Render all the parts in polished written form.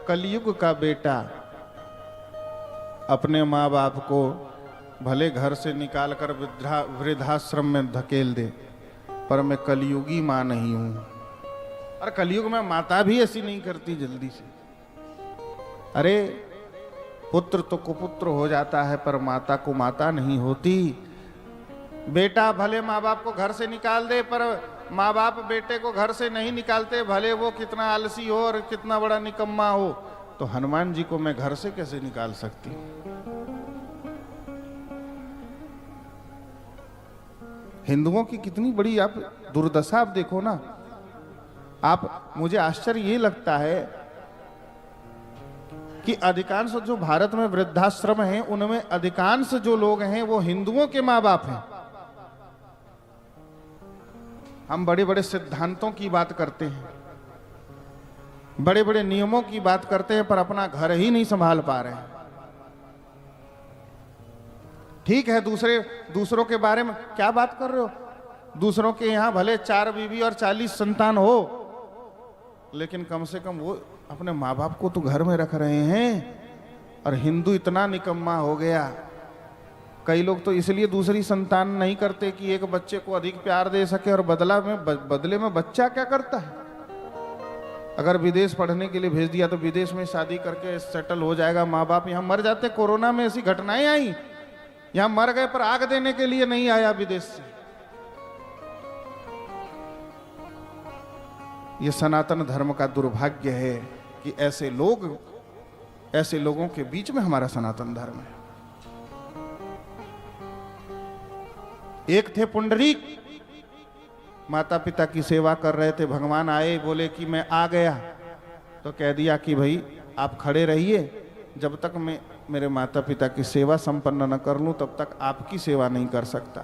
कलयुग का बेटा अपने माँ बाप को भले घर से निकालकर वृद्धाश्रम में धकेल दे, पर मैं कलयुगी माँ नहीं हूँ। और कलयुग में माता भी ऐसी नहीं करती जल्दी से। अरे पुत्र तो कुपुत्र हो जाता है, पर माता को माता नहीं होती। बेटा भले माँ बाप को घर से निकाल दे, पर माँ बाप बेटे को घर से नहीं निकालते, भले वो कितना आलसी हो और कितना बड़ा निकम्मा हो। तो हनुमान जी को मैं घर से कैसे निकाल सकती हूँ? हिंदुओं की कितनी बड़ी आप दुर्दशा आप देखो ना। आप, मुझे आश्चर्य ये लगता है कि अधिकांश जो भारत में वृद्धाश्रम हैं, उनमें अधिकांश जो लोग हैं वो हिंदुओं के माँ बाप हैं। हम बड़े बड़े सिद्धांतों की बात करते हैं, बड़े बड़े नियमों की बात करते हैं, पर अपना घर ही नहीं संभाल पा रहे हैं। ठीक है, दूसरों के बारे में क्या बात कर रहे हो? दूसरों के यहाँ भले 4 बीवी और 40 संतान हो, लेकिन कम से कम वो अपने माँ बाप को तो घर में रख रहे हैं। और हिंदू इतना निकम्मा हो गया, कई लोग तो इसलिए दूसरी संतान नहीं करते कि एक बच्चे को अधिक प्यार दे सके, और बदले में बच्चा क्या करता है? अगर विदेश पढ़ने के लिए भेज दिया तो विदेश में शादी करके सेटल हो जाएगा माँ बाप। यहाँ मर जाते। कोरोना में ऐसी घटनाएं आई, यहाँ मर गए पर आग देने के लिए नहीं आया विदेश से। ये सनातन धर्म का दुर्भाग्य है कि ऐसे लोगों के बीच में हमारा सनातन धर्म है। एक थे पुंडरीक, माता पिता की सेवा कर रहे थे। भगवान आए, बोले कि मैं आ गया, तो कह दिया कि भाई आप खड़े रहिए, जब तक मैं मेरे माता पिता की सेवा संपन्न न कर लूं तब तक आपकी सेवा नहीं कर सकता।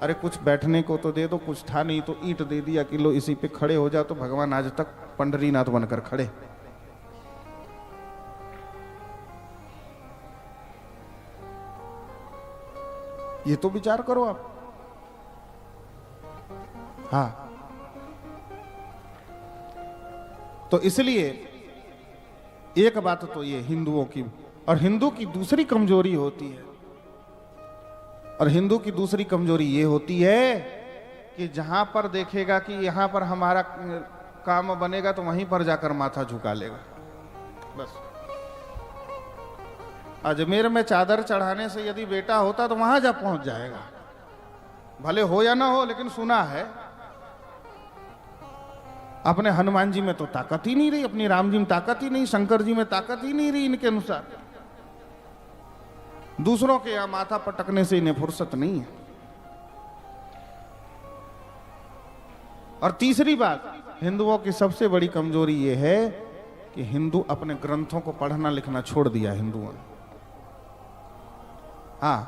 अरे कुछ बैठने को तो दे दो। कुछ था नहीं तो ईंट दे दिया कि लो इसी पे खड़े हो जाओ। तो भगवान आज तक पंडरीनाथ बनकर खड़े। ये तो विचार करो आप। हाँ, तो इसलिए एक बात तो ये हिंदुओं की, और हिंदू की दूसरी कमजोरी होती है, और हिंदू की दूसरी कमजोरी ये होती है कि जहां पर देखेगा कि यहां पर हमारा काम बनेगा तो वहीं पर जाकर माथा झुका लेगा। बस अजमेर में चादर चढ़ाने से यदि बेटा होता तो वहां जा पहुंच जाएगा, भले हो या ना हो, लेकिन सुना है। अपने हनुमान जी में तो ताकत ही नहीं रही, अपनी राम जी में ताकत ही नहीं, शंकर जी में ताकत ही नहीं रही इनके अनुसार। दूसरों के यहां माथा पटकने से इन्हें फुर्सत नहीं है। और तीसरी बात, हिंदुओं की सबसे बड़ी कमजोरी यह है कि हिंदू अपने ग्रंथों को पढ़ना लिखना छोड़ दिया हिंदुओं ने। हाँ,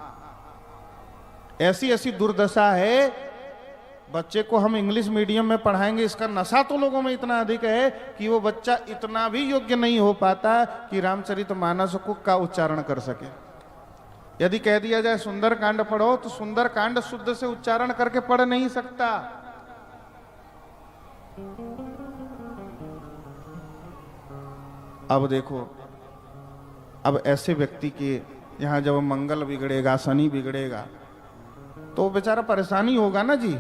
ऐसी ऐसी दुर्दशा है। बच्चे को हम इंग्लिश मीडियम में पढ़ाएंगे, इसका नशा तो लोगों में इतना अधिक है कि वो बच्चा इतना भी योग्य नहीं हो पाता कि रामचरितमानस का उच्चारण कर सके। यदि कह दिया जाए सुंदरकांड पढ़ो, तो सुंदरकांड शुद्ध से उच्चारण करके पढ़ नहीं सकता। अब देखो, अब ऐसे व्यक्ति के यहां जब मंगल बिगड़ेगा, शनि बिगड़ेगा, तो बेचारा परेशानी होगा ना जी।